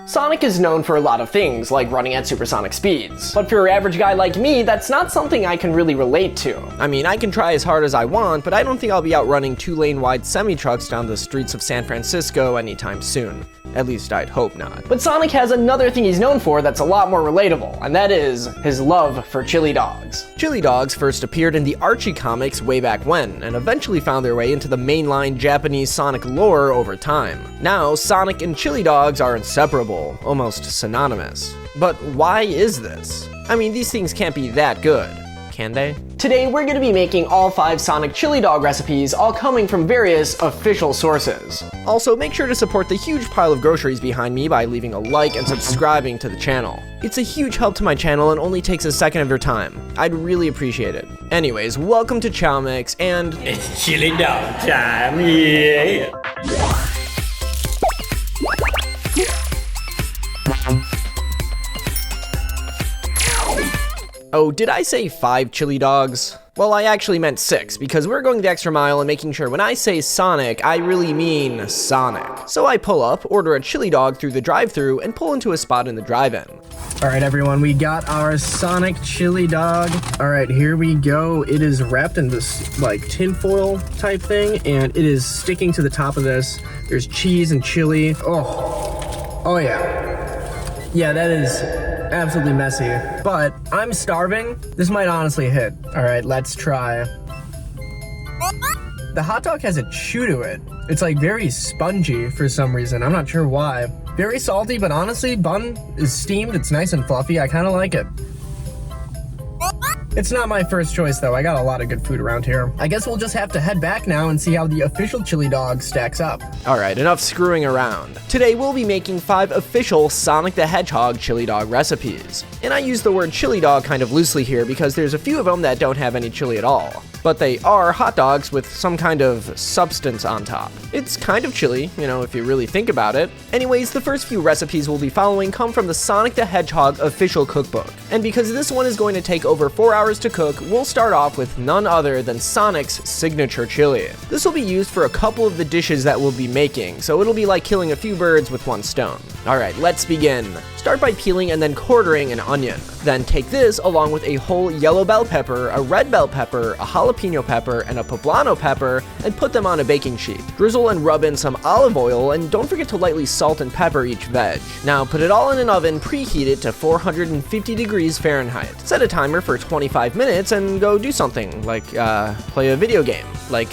Sonic is known for a lot of things, like running at supersonic speeds. But for your average guy like me, that's not something I can really relate to. I mean, I can try as hard as I want, but I don't think I'll be outrunning 2-lane wide semi-trucks down the streets of San Francisco anytime soon. At least I'd hope not. But Sonic has another thing he's known for that's a lot more relatable, and that is his love for chili dogs. Chili dogs first appeared in the Archie comics way back when, and eventually found their way into the mainline Japanese Sonic lore over time. Now, Sonic and chili dogs are inseparable, almost synonymous. But why is this? I mean, these things can't be that good, can they? Today, we're going to be making all 5 Sonic chili dog recipes, all coming from various official sources. Also, make sure to support the huge pile of groceries behind me by leaving a like and subscribing to the channel. It's a huge help to my channel and only takes a second of your time. I'd really appreciate it. Anyways, welcome to Chaomix and... It's chili dog time, yeah! Oh, did I say 5 chili dogs? Well, I actually meant 6, because we're going the extra mile and making sure when I say Sonic, I really mean Sonic. So I pull up, order a chili dog through the drive-thru, and pull into a spot in the drive-in. All right, everyone, we got our Sonic chili dog. All right, here we go. It is wrapped in this like tinfoil type thing, and it is sticking to the top of this. There's cheese and chili. Oh yeah. Yeah, that is absolutely messy, but I'm starving. This might honestly hit. All right, let's try. The hot dog has a chew to it. It's like very spongy for some reason. I'm not sure why. Very salty, but honestly, bun is steamed. It's nice and fluffy. I kind of like it. It's not my first choice though. I got a lot of good food around here. I guess we'll just have to head back now and see how the official chili dog stacks up. Alright, enough screwing around. Today we'll be making 5 official Sonic the Hedgehog chili dog recipes. And I use the word chili dog kind of loosely here because there's a few of them that don't have any chili at all. But they are hot dogs with some kind of substance on top. It's kind of chili, you know, if you really think about it. Anyways, the first few recipes we'll be following come from the Sonic the Hedgehog official cookbook. And because this one is going to take over 4 hours to cook, we'll start off with none other than Sonic's signature chili. This will be used for a couple of the dishes that we'll be making, so it'll be like killing a few birds with one stone. Alright, let's begin. Start by peeling and then quartering an onion. Then take this along with a whole yellow bell pepper, a red bell pepper, a jalapeno pepper, and a poblano pepper, and put them on a baking sheet. Drizzle and rub in some olive oil, and don't forget to lightly salt and pepper each veg. Now put it all in an oven, preheat it to 450 degrees Fahrenheit. Set a timer for 25 minutes and go do something, like play a video game, like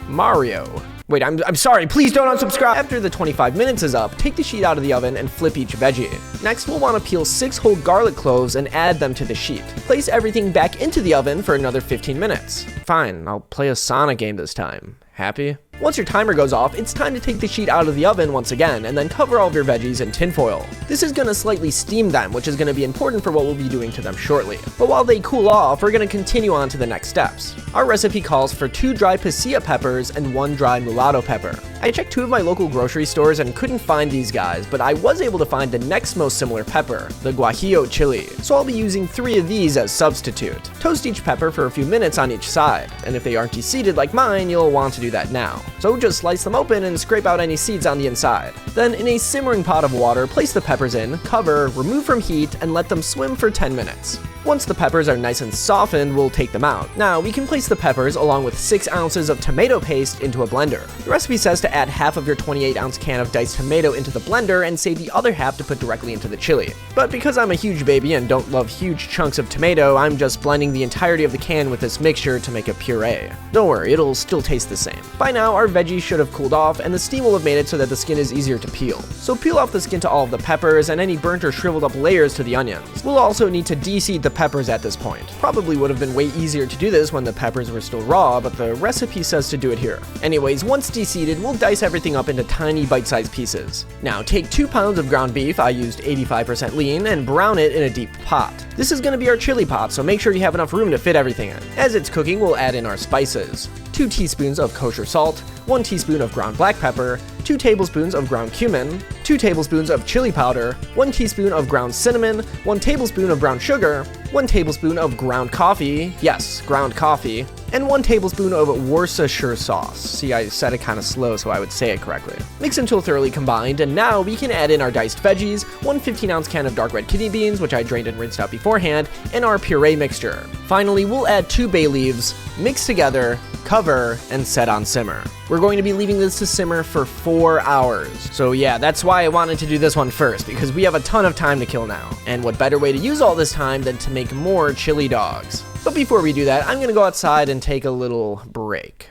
Mario. Wait, I'm sorry, please don't unsubscribe! After the 25 minutes is up, take the sheet out of the oven and flip each veggie. Next, we'll want to peel 6 whole garlic cloves and add them to the sheet. Place everything back into the oven for another 15 minutes. Fine, I'll play a Sonic game this time. Happy? Once your timer goes off, it's time to take the sheet out of the oven once again, and then cover all of your veggies in tinfoil. This is going to slightly steam them, which is going to be important for what we'll be doing to them shortly. But while they cool off, we're going to continue on to the next steps. Our recipe calls for 2 dry pasilla peppers and 1 dry mulatto pepper. I checked 2 of my local grocery stores and couldn't find these guys, but I was able to find the next most similar pepper, the guajillo chili, so I'll be using 3 of these as substitute. Toast each pepper for a few minutes on each side, and if they aren't de-seeded like mine, you'll want to do that now. So just slice them open and scrape out any seeds on the inside. Then in a simmering pot of water, place the peppers in, cover, remove from heat, and let them swim for 10 minutes. Once the peppers are nice and softened, we'll take them out. Now, we can place the peppers along with 6 ounces of tomato paste into a blender. The recipe says to add half of your 28-ounce can of diced tomato into the blender and save the other half to put directly into the chili. But because I'm a huge baby and don't love huge chunks of tomato, I'm just blending the entirety of the can with this mixture to make a puree. Don't worry, it'll still taste the same. By now, our veggies should have cooled off and the steam will have made it so that the skin is easier to peel. So peel off the skin to all of the peppers and any burnt or shriveled up layers to the onions. We'll also need to de-seed the peppers at this point. Probably would have been way easier to do this when the peppers were still raw, but the recipe says to do it here. Anyways, once de-seeded, we'll dice everything up into tiny bite-sized pieces. Now take 2 pounds of ground beef, I used 85% lean, and brown it in a deep pot. This is going to be our chili pot, so make sure you have enough room to fit everything in. As it's cooking, we'll add in our spices. 2 teaspoons of kosher salt, 1 teaspoon of ground black pepper, 2 tablespoons of ground cumin, 2 tablespoons of chili powder, 1 teaspoon of ground cinnamon, 1 tablespoon of brown sugar, 1 tablespoon of ground coffee, yes, ground coffee, and 1 tablespoon of Worcestershire sauce. See, I said it kind of slow so I would say it correctly. Mix until thoroughly combined, and now we can add in our diced veggies, 1 15-ounce can of dark red kidney beans, which I drained and rinsed out beforehand, and our puree mixture. Finally, we'll add 2 bay leaves, mix together, cover, and set on simmer. We're going to be leaving this to simmer for 4 hours. So yeah, that's why I wanted to do this one first, because we have a ton of time to kill now. And what better way to use all this time than to make more chili dogs? But before we do that, I'm gonna go outside and take a little break.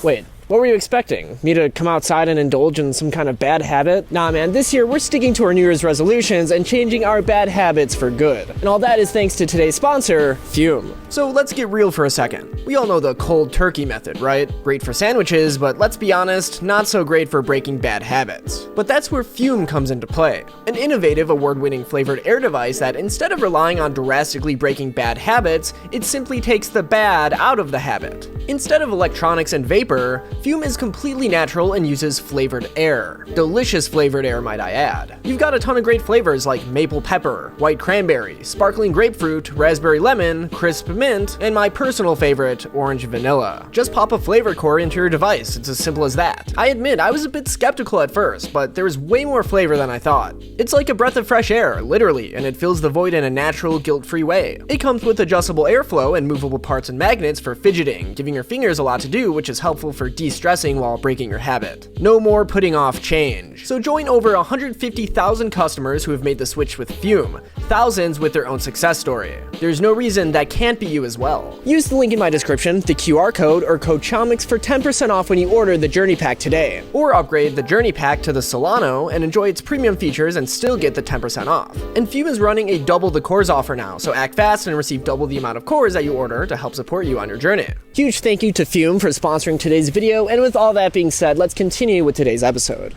Wait. What were you expecting? Me to come outside and indulge in some kind of bad habit? Nah man, this year we're sticking to our New Year's resolutions and changing our bad habits for good. And all that is thanks to today's sponsor, Fume. So let's get real for a second. We all know the cold turkey method, right? Great for sandwiches, but let's be honest, not so great for breaking bad habits. But that's where Fume comes into play. An innovative, award-winning flavored air device that instead of relying on drastically breaking bad habits, it simply takes the bad out of the habit. Instead of electronics and vapor, Fume is completely natural and uses flavored air. Delicious flavored air, might I add. You've got a ton of great flavors like maple pepper, white cranberry, sparkling grapefruit, raspberry lemon, crisp mint, and my personal favorite, orange vanilla. Just pop a flavor core into your device, it's as simple as that. I admit, I was a bit skeptical at first, but there is way more flavor than I thought. It's like a breath of fresh air, literally, and it fills the void in a natural, guilt-free way. It comes with adjustable airflow and movable parts and magnets for fidgeting, giving your fingers a lot to do, which is helpful for de-stressing while breaking your habit. No more putting off change. So join over 150,000 customers who have made the switch with Fume, thousands with their own success story. There's no reason that can't be you as well. Use the link in my description, the QR code, or code chaomix for 10% off when you order the Journey Pack today. Or upgrade the Journey Pack to the Solano and enjoy its premium features and still get the 10% off. And Fume is running a double the cores offer now, so act fast and receive double the amount of cores that you order to help support you on your journey. Huge thank you to Fume for sponsoring today's video, and with all that being said, let's continue with today's episode.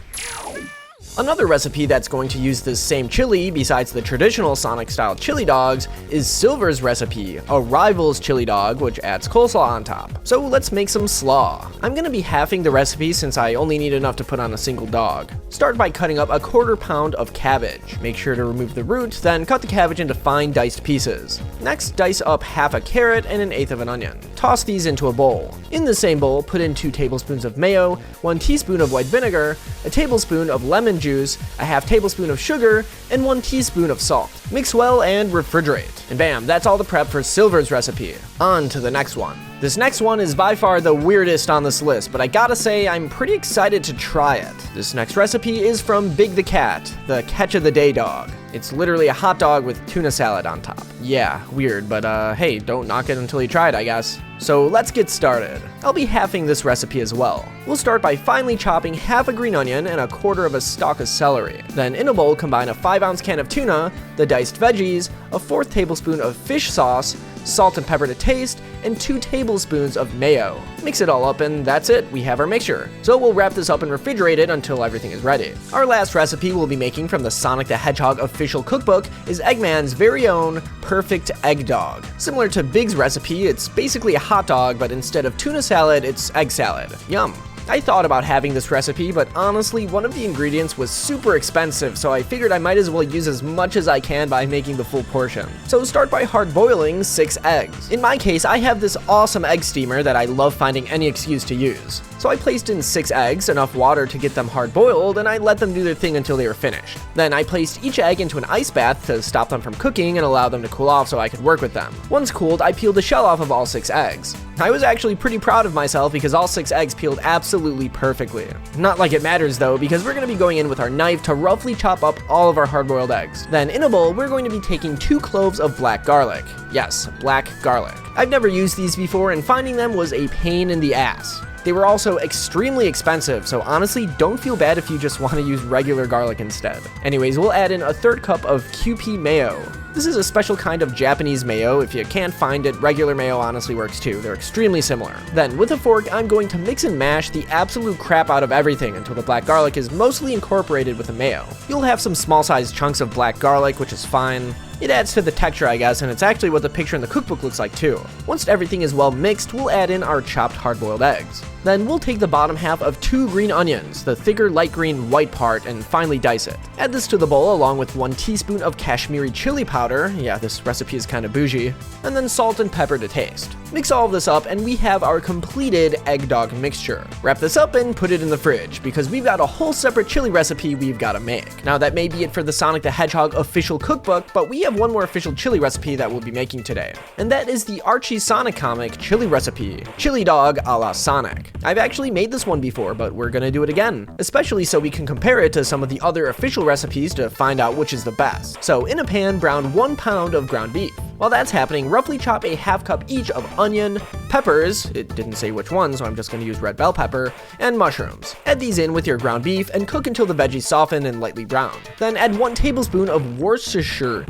Another recipe that's going to use this same chili, besides the traditional Sonic-style chili dogs, is Silver's recipe, a rival's chili dog which adds coleslaw on top. So let's make some slaw. I'm gonna be halving the recipe since I only need enough to put on a single dog. Start by cutting up a 1/4 pound of cabbage. Make sure to remove the root, then cut the cabbage into fine diced pieces. Next, dice up half a carrot and 1/8 of an onion. Toss these into a bowl. In the same bowl, put in 2 tablespoons of mayo, 1 teaspoon of white vinegar, a tablespoon of lemon juice, a half tablespoon of sugar, and 1 teaspoon of salt. Mix well and refrigerate. And bam, that's all the prep for Silver's recipe. On to the next one. This next one is by far the weirdest on this list, but I gotta say I'm pretty excited to try it. This next recipe is from Big the Cat, the catch of the day dog. It's literally a hot dog with tuna salad on top. Yeah, weird, but hey, don't knock it until you try it, I guess. So let's get started. I'll be halving this recipe as well. We'll start by finely chopping half a green onion and 1/4 of a stalk of celery. Then in a bowl, combine a 5-ounce can of tuna, the diced veggies, a 1/4 tablespoon of fish sauce, salt and pepper to taste, and 2 tablespoons of mayo. Mix it all up and that's it, we have our mixture. So we'll wrap this up and refrigerate it until everything is ready. Our last recipe we'll be making from the Sonic the Hedgehog official cookbook is Eggman's very own Perfect Eggdog. Similar to Big's recipe, it's basically a hot dog, but instead of tuna salad, it's egg salad. Yum. I thought about having this recipe, but honestly, one of the ingredients was super expensive, so I figured I might as well use as much as I can by making the full portion. So start by hard boiling 6 eggs. In my case, I have this awesome egg steamer that I love finding any excuse to use. So I placed in 6 eggs, enough water to get them hard boiled, and I let them do their thing until they were finished. Then I placed each egg into an ice bath to stop them from cooking and allow them to cool off so I could work with them. Once cooled, I peeled the shell off of all 6 eggs. I was actually pretty proud of myself because all 6 eggs peeled absolutely perfectly. Not like it matters though, because we're going to be going in with our knife to roughly chop up all of our hard-boiled eggs. Then in a bowl, we're going to be taking 2 cloves of black garlic. Yes, black garlic. I've never used these before and finding them was a pain in the ass. They were also extremely expensive, so honestly, don't feel bad if you just want to use regular garlic instead. Anyways, we'll add in a 1/3 cup of QP mayo. This is a special kind of Japanese mayo. If you can't find it, regular mayo honestly works too. They're extremely similar. Then, with a fork, I'm going to mix and mash the absolute crap out of everything until the black garlic is mostly incorporated with the mayo. You'll have some small-sized chunks of black garlic, which is fine. It adds to the texture, I guess, and it's actually what the picture in the cookbook looks like too. Once everything is well mixed, we'll add in our chopped hard-boiled eggs. Then we'll take the bottom half of 2 green onions, the thicker light green white part, and finely dice it. Add this to the bowl along with 1 teaspoon of Kashmiri chili powder, yeah, this recipe is kind of bougie, and then salt and pepper to taste. Mix all of this up and we have our completed egg dog mixture. Wrap this up and put it in the fridge, because we've got a whole separate chili recipe we've got to make. Now that may be it for the Sonic the Hedgehog official cookbook, but we have one more official chili recipe that we'll be making today. And that is the Archie Sonic comic chili recipe, chili dog a la Sonic. I've actually made this one before, but we're gonna do it again, especially so we can compare it to some of the other official recipes to find out which is the best. So in a pan, brown 1 pound of ground beef. While that's happening, roughly chop a half cup each of onion, peppers, it didn't say which one, so I'm just gonna use red bell pepper, and mushrooms. Add these in with your ground beef and cook until the veggies soften and lightly brown. Then add 1 tablespoon of Worcestershire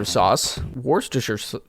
sauce,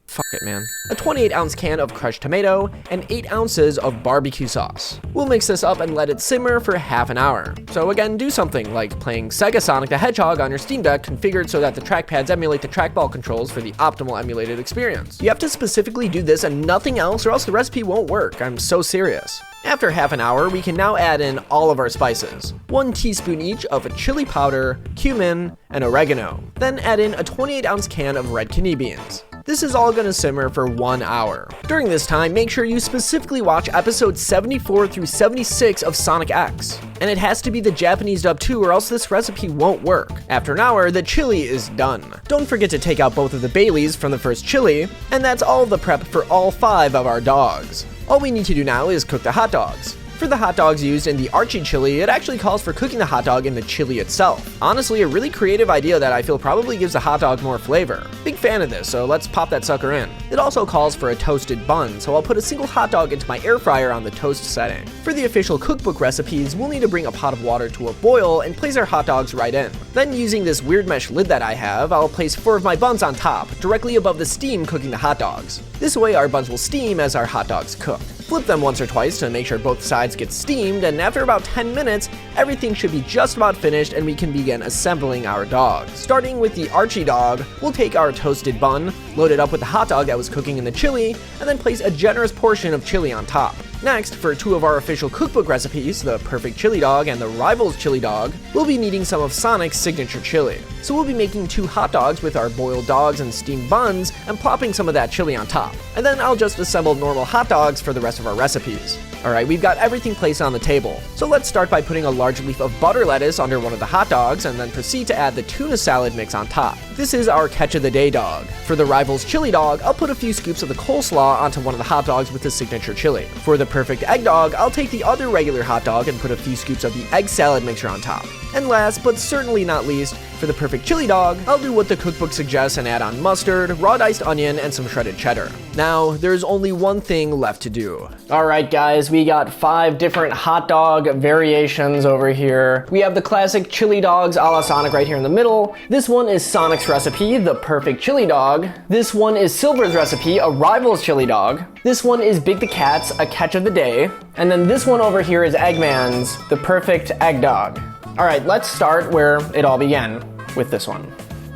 fuck it, man. A 28-ounce can of crushed tomato, and 8 ounces of barbecue sauce. We'll mix this up and let it simmer for half an hour. So again, do something like playing Sega Sonic the Hedgehog on your Steam Deck configured so that the trackpads emulate the trackball controls for the optimal emulated experience. You have to specifically do this and nothing else, or else the recipe won't work. I'm so serious. After half an hour, we can now add in all of our spices. 1 teaspoon each of chili powder, cumin, and oregano. Then add in a 28-ounce can of red kidney beans. This is all gonna simmer for 1 hour. During this time, make sure you specifically watch episodes 74 through 76 of Sonic X. And it has to be the Japanese dub too, or else this recipe won't work. After an hour, the chili is done. Don't forget to take out both of the Baileys from the first chili, and that's all the prep for all 5 of our dogs. All we need to do now is cook the hot dogs. For the hot dogs used in the Archie chili, it actually calls for cooking the hot dog in the chili itself. Honestly, a really creative idea that I feel probably gives the hot dog more flavor. Big fan of this, so let's pop that sucker in. It also calls for a toasted bun, so I'll put a single hot dog into my air fryer on the toast setting. For the official cookbook recipes, we'll need to bring a pot of water to a boil and place our hot dogs right in. Then using this weird mesh lid that I have, I'll place 4 of my buns on top, directly above the steam cooking the hot dogs. This way our buns will steam as our hot dogs cook. Flip them once or twice to make sure both sides get steamed, and after about 10 minutes, everything should be just about finished and we can begin assembling our dogs. Starting with the Archie dog, we'll take our toasted bun, load it up with the hot dog that was cooking in the chili, and then place a generous portion of chili on top. Next, for 2 of our official cookbook recipes, the Perfect Chili Dog and the Rivals Chili Dog, we'll be needing some of Sonic's signature chili. So we'll be making 2 hot dogs with our boiled dogs and steamed buns and plopping some of that chili on top. And then I'll just assemble normal hot dogs for the rest of our recipes. Alright, we've got everything placed on the table. So let's start by putting a large leaf of butter lettuce under one of the hot dogs and then proceed to add the tuna salad mix on top. This is our catch of the day dog. For the Rivals Chili Dog, I'll put a few scoops of the coleslaw onto one of the hot dogs with the signature chili. For the Perfect Eggdog, I'll take the other regular hot dog and put a few scoops of the egg salad mixture on top. And last, but certainly not least, for the Perfect Chili Dog, I'll do what the cookbook suggests and add on mustard, raw diced onion, and some shredded cheddar. Now, there's only one thing left to do. Alright guys, we got 5 different hot dog variations over here. We have the classic chili dogs a la Sonic right here in the middle. This one is Sonic's recipe, the Perfect Chili Dog. This one is Silver's recipe, a Rivals Chili Dog. This one is Big the Cat's, a catch of the day. And then this one over here is Eggman's, the Perfect Eggdog. Alright, let's start where it all began, with this one.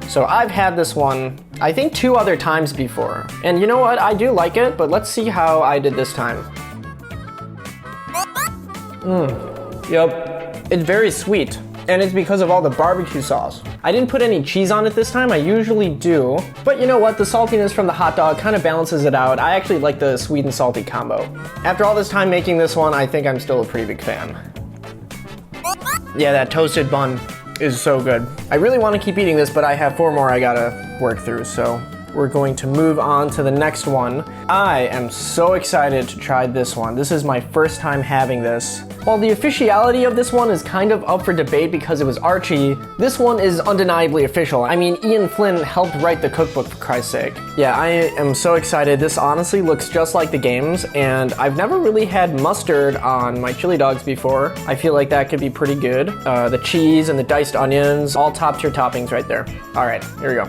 So I've had this one, I think 2 other times before. And you know what, I do like it, but let's see how I did this time. Yep, it's very sweet. And it's because of all the barbecue sauce. I didn't put any cheese on it this time, I usually do. But you know what, the saltiness from the hot dog kind of balances it out. I actually like the sweet and salty combo. After all this time making this one, I think I'm still a pretty big fan. Yeah, that toasted bun is so good. I really want to keep eating this, but I have 4 more I gotta work through, so we're going to move on to the next one. I am so excited to try this one. This is my first time having this. While the officiality of this one is kind of up for debate because it was Archie, this one is undeniably official. I mean, Ian Flynn helped write the cookbook, for Christ's sake. Yeah, I am so excited. This honestly looks just like the games, and I've never really had mustard on my chili dogs before. I feel like that could be pretty good. The cheese and the diced onions, all top tier toppings right there. All right, here we go.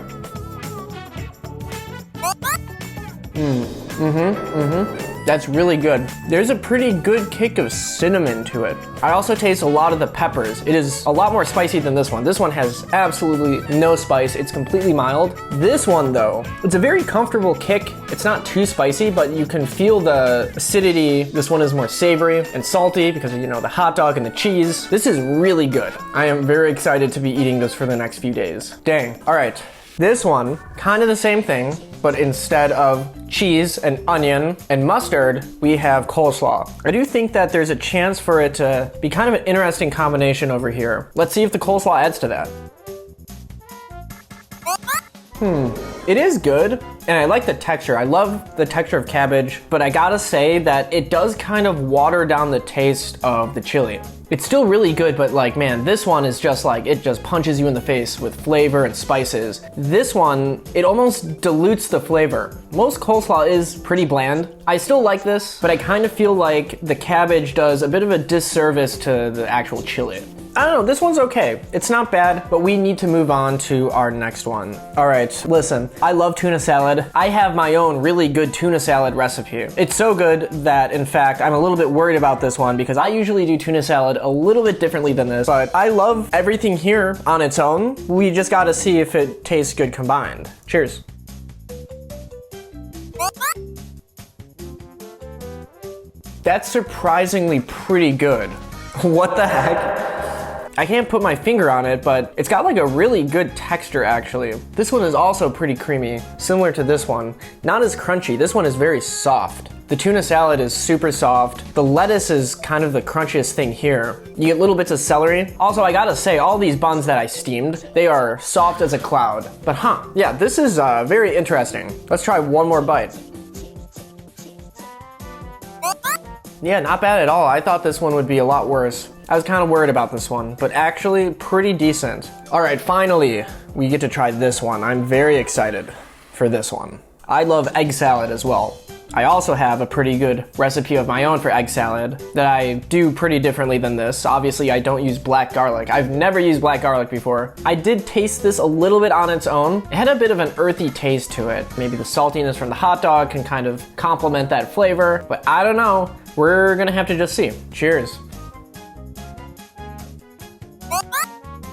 That's really good. There's a pretty good kick of cinnamon to it. I also taste a lot of the peppers. It is a lot more spicy than this one. This one has absolutely no spice. It's completely mild. This one though, it's a very comfortable kick. It's not too spicy, but you can feel the acidity. This one is more savory and salty because of, you know, the hot dog and the cheese. This is really good. I am very excited to be eating this for the next few days. Dang. All right. This one, kind of the same thing, but instead of cheese and onion and mustard, we have coleslaw. I do think that there's a chance for it to be kind of an interesting combination over here. Let's see if the coleslaw adds to that. It is good, and I like the texture. I love the texture of cabbage, but I gotta say that it does kind of water down the taste of the chili. It's still really good, but like, man, this one is just like, it just punches you in the face with flavor and spices. This one, it almost dilutes the flavor. Most coleslaw is pretty bland. I still like this, but I kind of feel like the cabbage does a bit of a disservice to the actual chili. I don't know, this one's okay. It's not bad, but we need to move on to our next one. All right, listen, I love tuna salad. I have my own really good tuna salad recipe. It's so good that, in fact, I'm a little bit worried about this one because I usually do tuna salad a little bit differently than this, but I love everything here on its own. We just gotta see if it tastes good combined. Cheers. That's surprisingly pretty good. What the heck? I can't put my finger on it, but it's got like a really good texture actually. This one is also pretty creamy, similar to this one. Not as crunchy, this one is very soft. The tuna salad is super soft. The lettuce is kind of the crunchiest thing here. You get little bits of celery. Also, I gotta say, all these buns that I steamed, they are soft as a cloud. But yeah, this is very interesting. Let's try one more bite. Yeah, not bad at all. I thought this one would be a lot worse. I was kind of worried about this one, but actually pretty decent. All right, finally, we get to try this one. I'm very excited for this one. I love egg salad as well. I also have a pretty good recipe of my own for egg salad that I do pretty differently than this. Obviously, I don't use black garlic. I've never used black garlic before. I did taste this a little bit on its own. It had a bit of an earthy taste to it. Maybe the saltiness from the hot dog can kind of complement that flavor, but I don't know. We're gonna have to just see. Cheers.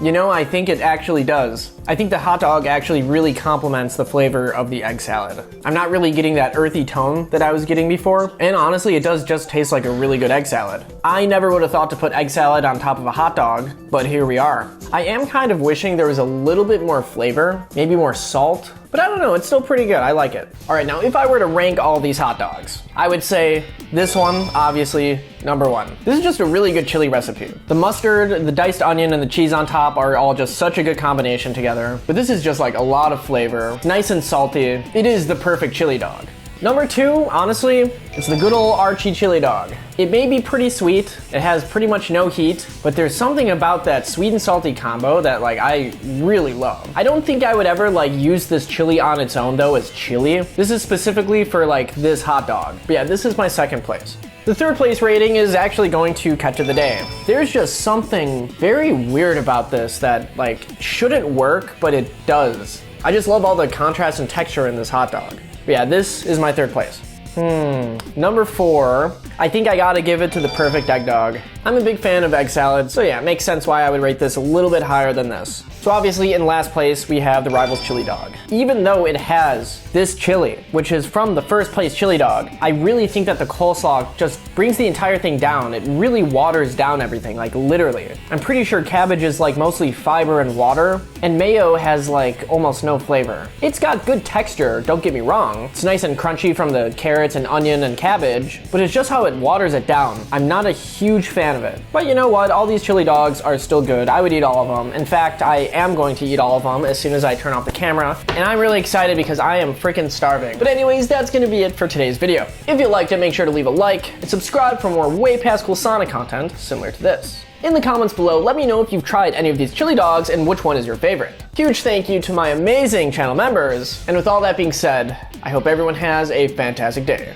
You know, I think it actually does. I think the hot dog actually really complements the flavor of the egg salad. I'm not really getting that earthy tone that I was getting before, and honestly, it does just taste like a really good egg salad. I never would have thought to put egg salad on top of a hot dog, but here we are. I am kind of wishing there was a little bit more flavor, maybe more salt, but I don't know, it's still pretty good, I like it. All right, now if I were to rank all these hot dogs, I would say this one, obviously, number one. This is just a really good chili recipe. The mustard, the diced onion, and the cheese on top are all just such a good combination together. But this is just like a lot of flavor, nice and salty. It is the perfect chili dog. Number two, honestly, it's the good old Archie chili dog. It may be pretty sweet, it has pretty much no heat, but there's something about that sweet and salty combo that like I really love. I don't think I would ever like use this chili on its own though as chili. This is specifically for like this hot dog. But yeah, this is my second place. The third place rating is actually going to Catch of the Day. There's just something very weird about this that like shouldn't work, but it does. I just love all the contrast and texture in this hot dog. But yeah, this is my third place. Number four, I think I gotta give it to the Perfect Eggdog. I'm a big fan of egg salad, so yeah, it makes sense why I would rate this a little bit higher than this. So obviously in last place, we have the Rivals Chili Dog. Even though it has this chili, which is from the first place chili dog, I really think that the coleslaw just brings the entire thing down. It really waters down everything, like literally. I'm pretty sure cabbage is like mostly fiber and water, and mayo has like almost no flavor. It's got good texture, don't get me wrong. It's nice and crunchy from the carrots and onion and cabbage, but it's just how it waters it down. I'm not a huge fan of it. But you know what? All these chili dogs are still good. I would eat all of them. In fact, I am going to eat all of them as soon as I turn off the camera. And I'm really excited because I am freaking starving. But anyways, that's gonna be it for today's video. If you liked it, make sure to leave a like and subscribe for more way past cool Sonic content similar to this. In the comments below, let me know if you've tried any of these chili dogs and which one is your favorite. Huge thank you to my amazing channel members. And with all that being said, I hope everyone has a fantastic day.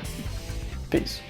Peace.